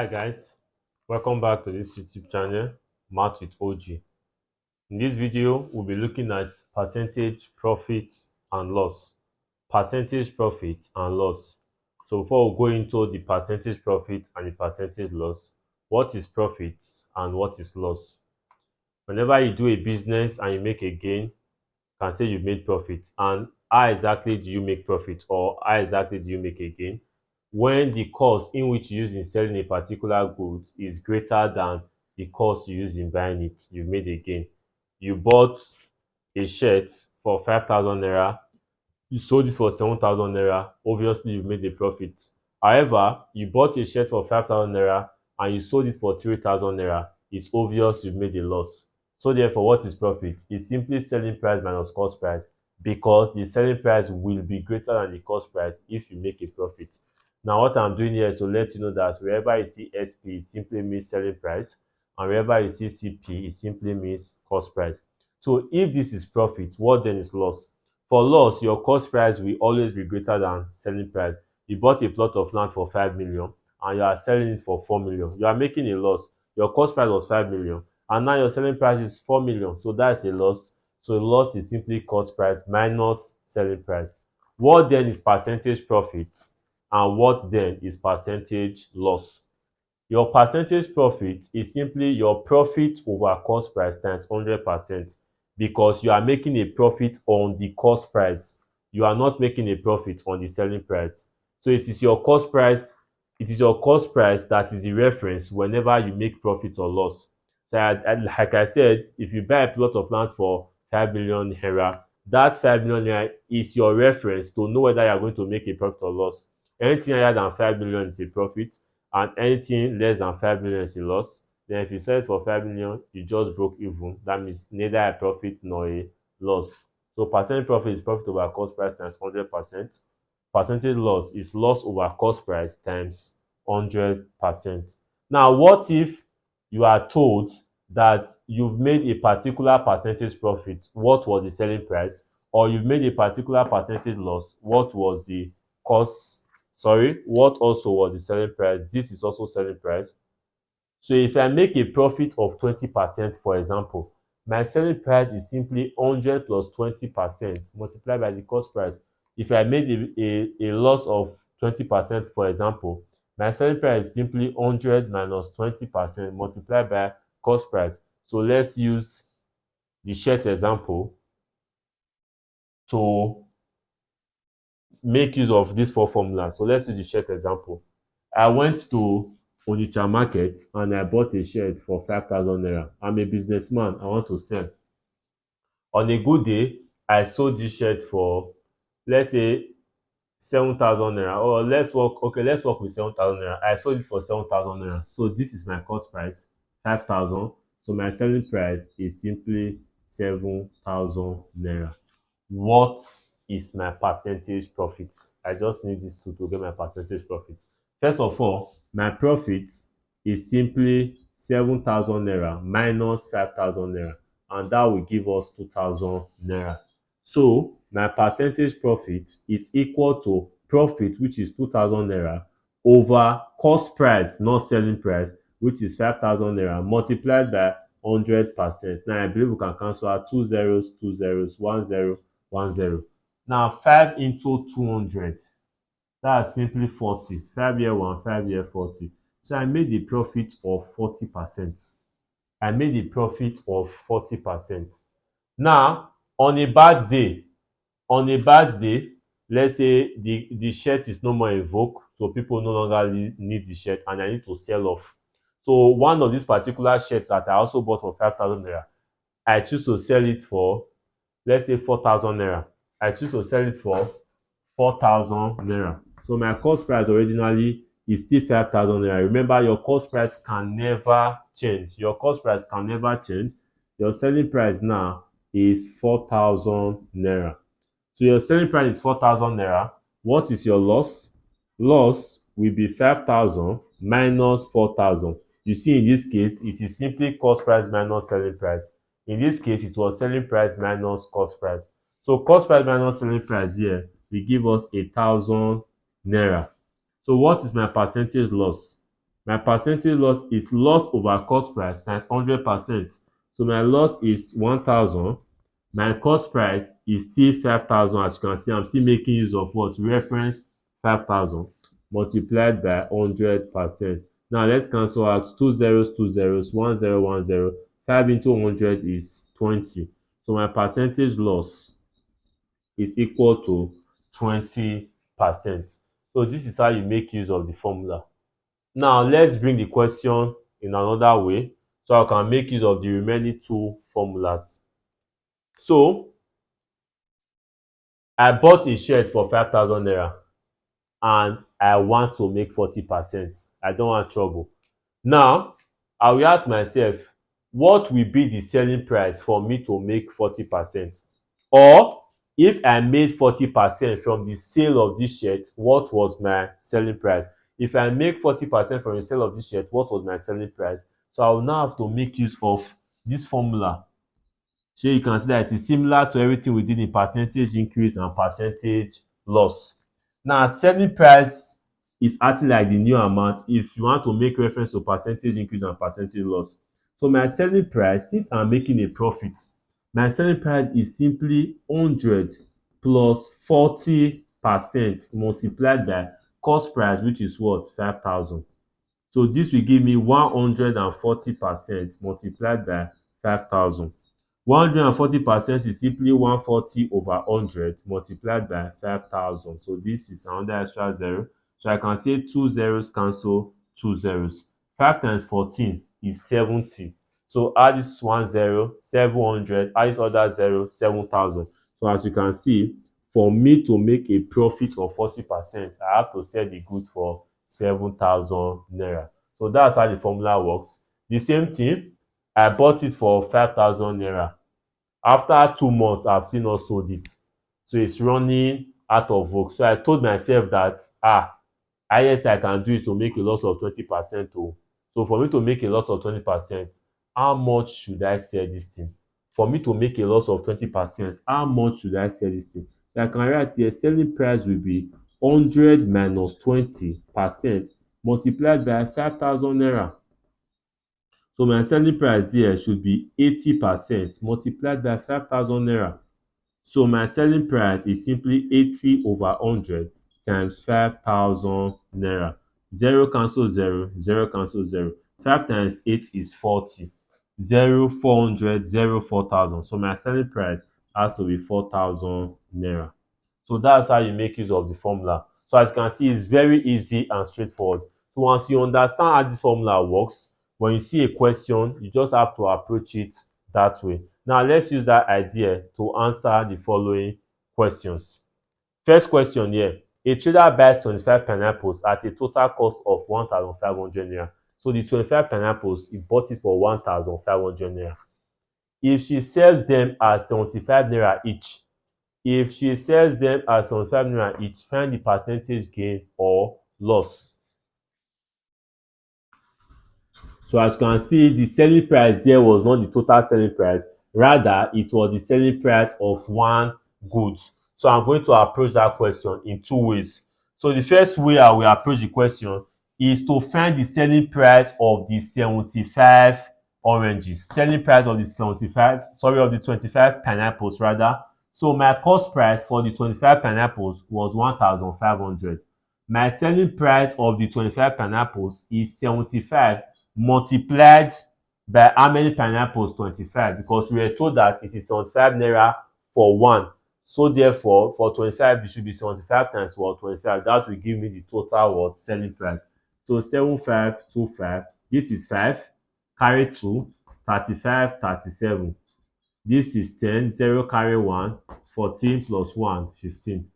Hi guys, welcome back to this YouTube channel, Math with OG. In this video, we'll be looking at percentage profit and loss. Percentage profit and loss. So before we go into the percentage profit and the percentage loss, what is profit and what is loss? Whenever you do a business and you make a gain, you can say you made profit. And how exactly do you make profit or how exactly do you make a gain? When the cost in which you use in selling a particular good is greater than the cost you use in buying it, you made a gain. You bought a shirt for 5,000 naira, you sold it for 7,000 naira, obviously you made a profit. However, you bought a shirt for 5,000 naira and you sold it for 3,000 naira, it's obvious you made a loss. So therefore, what is profit? It's simply selling price minus cost price, because the selling price will be greater than the cost price if you make a profit. Now what I'm doing here is to let you know that wherever you see SP, it simply means selling price, and wherever you see CP, it simply means cost price. So if this is profit, what then is loss? For loss, your cost price will always be greater than selling price. You bought a plot of land for 5 million and you are selling it for 4 million. You are making a loss. Your cost price was 5 million and now your selling price is 4 million. So that's a loss. So loss is simply cost price minus selling price. What then is percentage profit and what then is percentage loss? Your percentage profit is simply your profit over cost price times 100%, because you are making a profit on the cost price. You are not making a profit on the selling price. So it is your cost price, that is the reference whenever you make profit or loss. So like I said, if you buy a plot of land for 5 million naira, that 5 million naira is your reference to know whether you are going to make a profit or loss. Anything higher than 5 million is a profit, and anything less than 5 million is a loss. Then if you sell it for 5 million, you just broke even. That means neither a profit nor a loss. So percentage profit is profit over cost price times 100%. Percentage loss is loss over cost price times 100%. Now what if you are told that you've made a particular percentage profit, what was the selling price, or you've made a particular percentage loss, what was the cost, what also was the selling price? This is also selling price. So if I make a profit of 20%, for example, my selling price is simply 100 plus 20% multiplied by the cost price. If I made a loss of 20%, for example, my selling price is simply 100 minus 20% multiplied by cost price. So let's use the shirt example to make use of these four formulas. So let's use the shirt example. I went to Onitsha market and I bought a shirt for 5,000 naira. I'm a businessman, I want to sell. On a good day, I sold this shirt for, let's say, 7,000 naira, or let's work with 7,000 naira. I sold it for 7,000 naira. So this is my cost price, 5,000. So my selling price is simply 7,000 naira. What is my percentage profit? I just need these two to get my percentage profit. First of all, my profit is simply 7,000 naira minus 5,000 naira, and that will give us 2,000 naira. So my percentage profit is equal to profit, which is 2,000 naira, over cost price, not selling price, which is 5,000 naira, multiplied by 100%. Now I believe we can cancel out two zeros, 10, 10. Now 5 into 200, that's simply 40. 5 year 1, 5 year 40. So I made a profit of 40%. I made a profit of 40%. Now on a bad day, let's say the shirt is no more in vogue, so people no longer need the shirt and I need to sell off. So one of these particular shirts that I also bought for 5,000 naira, I choose to sell it for, let's say, 4,000 naira. I choose to sell it for 4,000 naira. So my cost price originally is still 5,000 naira. Remember, your cost price can never change. Your cost price can never change. Your selling price now is 4,000 naira. So your selling price is 4,000 naira. What is your loss? Loss will be 5,000 minus 4,000. You see, in this case, it is simply cost price minus selling price. In this case, it was selling price minus cost price. So cost price minus selling price here will give us 1,000 naira. So what is my percentage loss? My percentage loss is loss over cost price times 100%. So my loss is 1,000. My cost price is still 5,000. As you can see, I'm still making use of what? Reference 5,000 multiplied by 100%. Now let's cancel out two zeros, 10, 10. 5 into 100 is 20. So my percentage loss is equal to 20%. So this is how you make use of the formula. Now let's bring the question in another way so I can make use of the remaining two formulas. So I bought a shirt for 5,000 naira and I want to make 40%. I don't want trouble. Now I will ask myself, what will be the selling price for me to make 40%? Or if I made 40% from the sale of this shirt, what was my selling price? If I make 40% from the sale of this shirt, what was my selling price? So I will now have to make use of this formula. So you can see that it is similar to everything we did in percentage increase and percentage loss. Now selling price is acting like the new amount if you want to make reference to percentage increase and percentage loss. So my selling price, since I'm making a profit, my selling price is simply 100 plus 40% multiplied by cost price, which is what? 5,000. So this will give me 140% multiplied by 5,000. 140% is simply 140 over 100 multiplied by 5,000. So this is another extra zero. So I can say two zeros cancel two zeros. 5 times 14 is 70. So add this one zero, 700, add this other zero, 7,000. So as you can see, for me to make a profit of 40%, I have to sell the goods for 7,000 naira. So that's how the formula works. The same thing, I bought it for 5,000 naira. After 2 months, I've still not sold it. So it's running out of vogue. So I told myself that highest I can do is to make a loss of 20%. Oh. So for me to make a loss of 20%, how much should I sell this thing? For me to make a loss of 20%, how much should I sell this thing? So I can write here selling price will be 100 minus 20% multiplied by 5,000 naira. So my selling price here should be 80% multiplied by 5,000 naira. So my selling price is simply 80 over 100 times 5,000 naira. Zero cancel zero, zero cancel zero. 5 times 8 is 40. 0, 400, 0, 4,000. So my selling price has to be 4,000 naira. So that's how you make use of the formula. So as you can see, it's very easy and straightforward. So once you understand how this formula works, when you see a question, you just have to approach it that way. Now let's use that idea to answer the following questions. First question here, a trader buys 25 pineapples at a total cost of 1,500 naira. So the 25 pineapples, he bought it for 1,500 naira. If she sells them at 75 naira each, if she sells them at 75 naira each, find the percentage gain or loss. So as you can see, the selling price there was not the total selling price, rather it was the selling price of one good. So I'm going to approach that question in two ways. So the first way I will approach the question is to find the selling price of the 75 oranges, selling price of the 75, sorry, of the 25 pineapples rather. So my cost price for the 25 pineapples was 1,500. My selling price of the 25 pineapples is 75 multiplied by how many pineapples? 25, because we were told that it is 75 naira for one. So therefore, for 25, it should be 75 times what? 25. That will give me the total what? Selling price. So 7525. This is 5. Carry 2. 35, 37. This is 10. 0 carry 1. 14 plus 1, 15.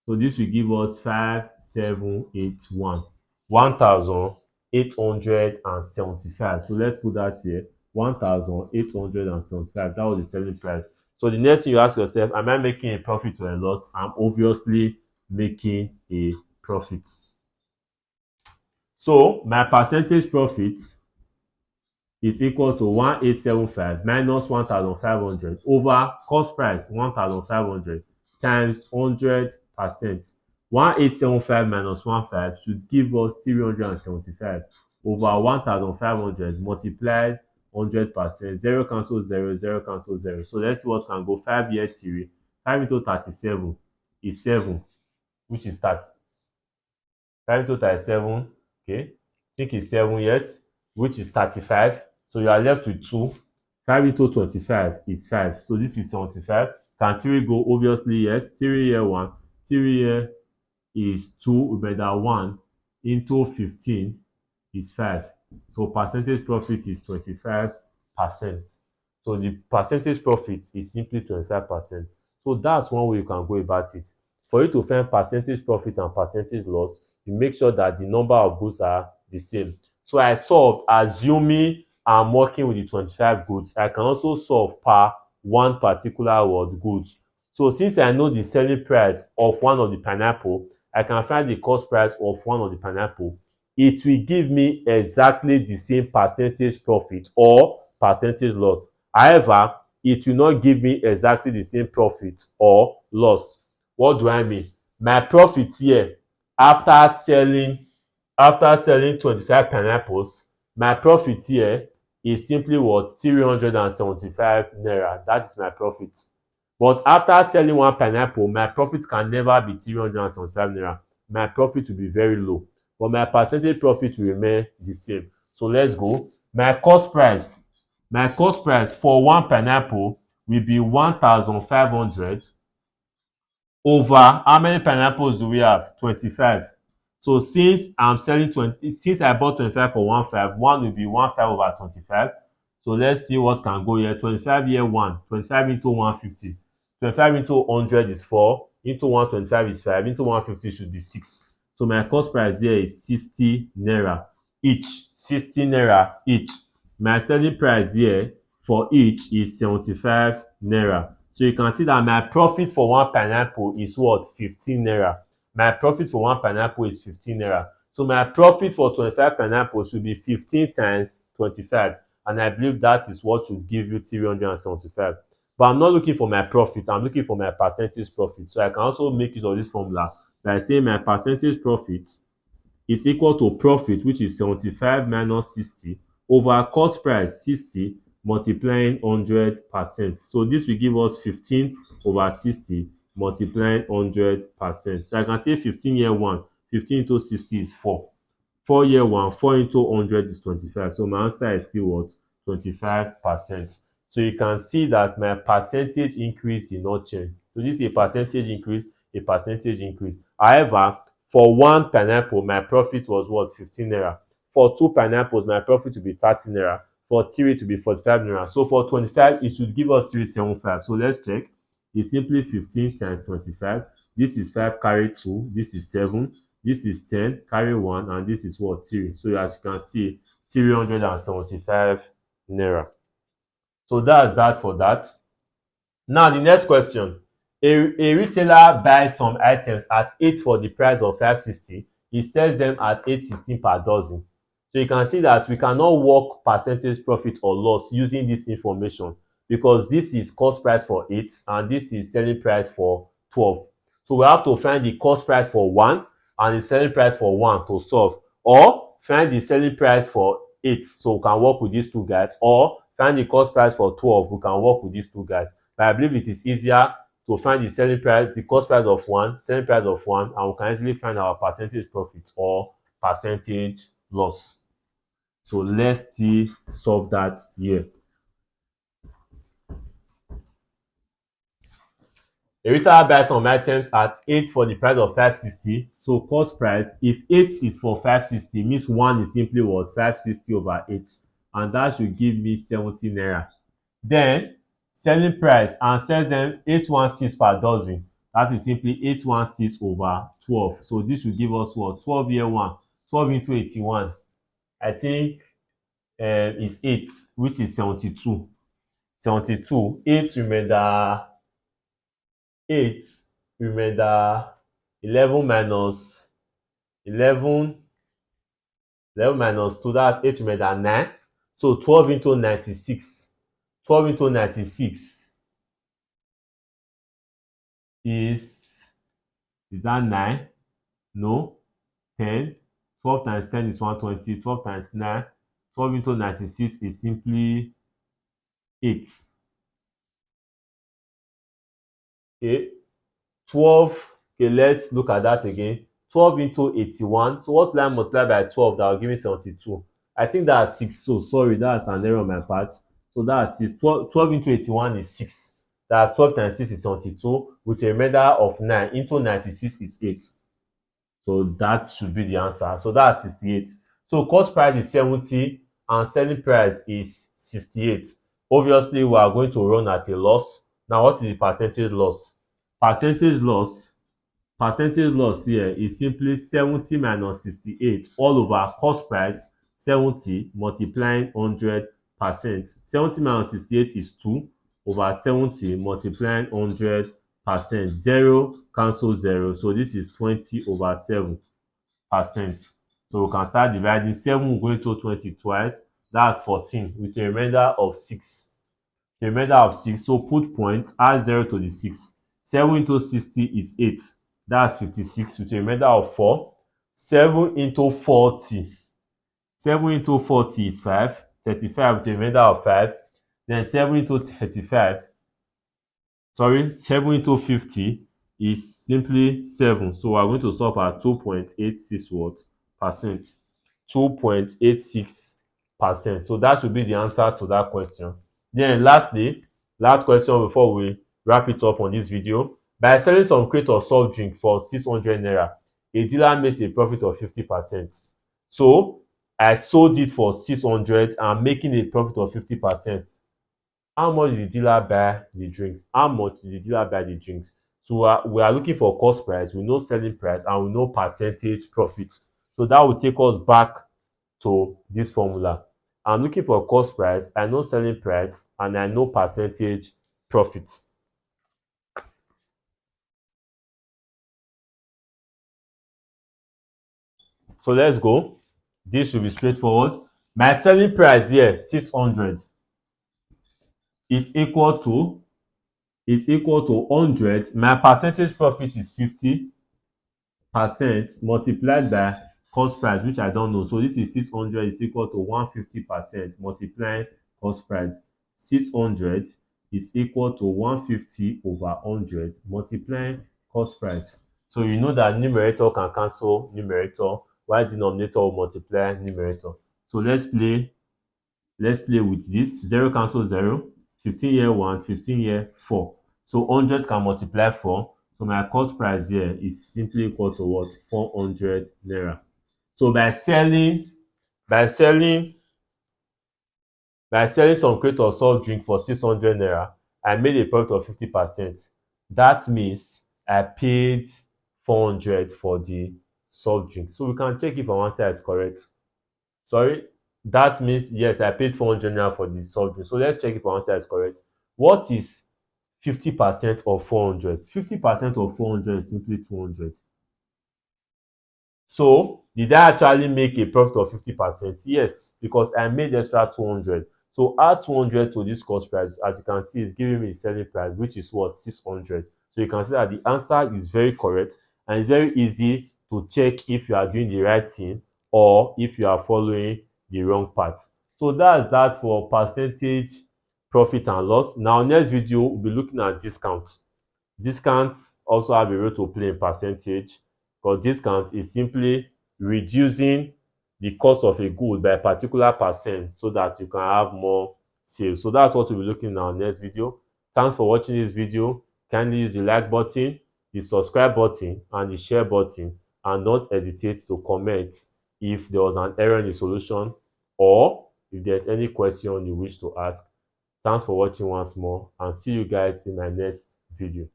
So this will give us 5781. 1,875. So let's put that here. 1,875. That was the selling price. So the next thing you ask yourself, am I making a profit or a loss? I'm obviously making a profit. So my percentage profit is equal to 1,875 minus 1,500 over cost price 1,500 times 100%. 1,875 minus 15 should give us 375. over 1,500 multiplied 100%. 0 cancel 0, 0 cancel 0. So let's see what can go. 5-year theory. 5 into 37 is 7, which is 30. 5 into 37, okay, I think it's 7, yes, which is 35. So you are left with 2. 5 into 25 is 5. So this is 75. Can 3 go? Obviously, yes. 3 here 1. 3 here is 2. Remember 1 into 15 is 5. So percentage profit is 25%. So the percentage profit is simply 25%. So that's one way you can go about it. For you to find percentage profit and percentage loss, you make sure that the number of goods are the same. So I solved assuming I'm working with the 25 goods. I can also solve per one particular word goods. So since I know the selling price of one of the pineapple, I can find the cost price of one of the pineapple. It will give me exactly the same percentage profit or percentage loss. However, it will not give me exactly the same profit or loss. What do I mean? My profit here after selling 25 pineapples, my profit here is simply what? 375 naira. That is my profit. But after selling one pineapple, my profit can never be 375 naira. My profit will be very low, but my percentage profit will remain the same. So let's go. My cost price for one pineapple will be 1,500 over how many pineapples do we have? 25. So since I bought 25 for 1,500, one will be 1,500 over 25. So let's see what can go here. 25 here 1, 25 into 150. 25 into 100 is 4, into 125 is 5, into 150 should be 6. So my cost price here is 60 naira each. 60 naira each. My selling price here for each is 75 naira. So you can see that my profit for one pineapple is what? 15 naira. My profit for one pineapple is 15 naira. So my profit for 25 pineapples should be 15 times 25. And I believe that is what should give you 375. But I'm not looking for my profit. I'm looking for my percentage profit. So I can also make use of this formula by saying my percentage profit is equal to profit, which is 75 minus 60, over cost price 60 multiplying 100%. So this will give us 15 over 60 multiplying 100%. So I can say 15 year 1, 15 into 60 is 4. 4 year 1, 4 into 100 is 25. So my answer is still what? 25%. So you can see that my percentage increase will not change. So this is a percentage increase, a percentage increase. However, for one pineapple, my profit was what? 15 naira. For 2 pineapples, my profit will be 30 naira. For 3, it will be 45 naira. So for 25, it should give us 375. So let's check. It's simply 15 times 25. This is 5 carry 2. This is 7. This is 10 carry 1, and this is what? 3. So as you can see, 375 naira. So that's that for that. Now the next question. A retailer buys some items at 8 for the price of 560. He sells them at 816 per dozen. So you can see that we cannot work percentage profit or loss using this information, because this is cost price for 8 and this is selling price for 12. So we have to find the cost price for 1 and the selling price for 1 to solve, or find the selling price for 8 so we can work with these two guys, or find the cost price for 12, we can work with these two guys. But I believe it is easier to find the selling price, the cost price of 1, selling price of 1, and we can easily find our percentage profit or percentage loss. So let's still solve that here. A retailer buys some items at 8 for the price of 560. So cost price, if 8 is for 560, means 1 is simply what? 560 over 8. And that should give me 70 naira. Then selling price, and sells them 816 per dozen. That is simply 816 over 12. So this will give us what? 12 year 1. 12 into 81. I think is 8, which is 72. 72. 8 remainder 8 remainder 11 minus 11 11 minus 2, that's 8 remainder 9. So 12 into 96. 12 into 96 is that 9? No. 10, 12 times 10 is 120. 12 times 9, 12 into 96 is simply 8. Okay, 12. Okay, let's look at that again. 12 into 81. So what will I multiply by 12? That will give me 72. I think that's 6. So sorry, that's an error on my part. So that's 6. 12 into 81 is 6. That's 12 times 6 is 72, with a remainder of 9 into 96 is 8. So that should be the answer. So that's 68. So cost price is 70 and selling price is 68. Obviously, we are going to run at a loss. Now, what is the percentage loss? Percentage loss Percentage loss here is simply 70 minus 68 all over cost price 70 multiplying 100%. 70 minus 68 is 2 over 70 multiplying 100%. 0 cancel 0. So this is 20 over 7%. So we can start dividing. 7 will go into 20 twice. That's 14 with a remainder of 6. The remainder of 6. So put point, add 0 to the 6. 7 into 60 is 8. That's 56 with a remainder of 4. 7 into 40. 7 into 40 is 5. 35 with a remainder of 5. Then 7 into 35. Sorry, 7 into 50 is simply 7. So we're going to solve at 2.86 what percent. 2.86%. So that should be the answer to that question. Then lastly, last question before we wrap it up on this video. By selling some crate of soft drink for 600 naira, a dealer makes a profit of 50%. So I sold it for 600 and making a profit of 50%. How much did the dealer buy the drinks? How much did the dealer buy the drinks? So we are looking for cost price, we know selling price, and we know percentage profit. So that will take us back to this formula. I'm looking for cost price, I know selling price, and I know percentage profit. So let's go. This should be straightforward. My selling price here, 600, is equal to 100. My percentage profit is 50% multiplied by cost price, which I don't know. So this is 600 is equal to 150% multiplying cost price. 600 is equal to 150 over 100 multiplying cost price. So you know that numerator can cancel numerator while denominator will multiply numerator. So let's play with this. 0 cancel 0. 15 here 1, 15 here 4. So 100 can multiply 4. So my cost price here is simply equal to what? 400 naira. So by selling some crate of soft drink for 600 naira, I made a profit of 50%. That means I paid 400 for the soft drink. So we can check if our answer is correct. Sorry, that means yes, I paid 400 naira for the soft drink. So let's check if our answer is correct. What is 50% of 400? 50% of 400 is simply 200. So did I actually make a profit of 50%? Yes, because I made extra 200. So add 200 to this cost price. As you can see, it's giving me the selling price, which is what? 600. So you can see that the answer is very correct, and it's very easy to check if you are doing the right thing or if you are following the wrong path. So that's that for percentage profit and loss. Now next video we'll be looking at discount. Discounts also have a role to play in percentage, because discount is simply reducing the cost of a good by a particular percent so that you can have more sales. So that's what we'll be looking at in our next video. Thanks for watching this video. Kindly use the like button, the subscribe button, and the share button, and don't hesitate to comment if there was an error in the solution or if there's any question you wish to ask. Thanks for watching once more, and see you guys in my next video.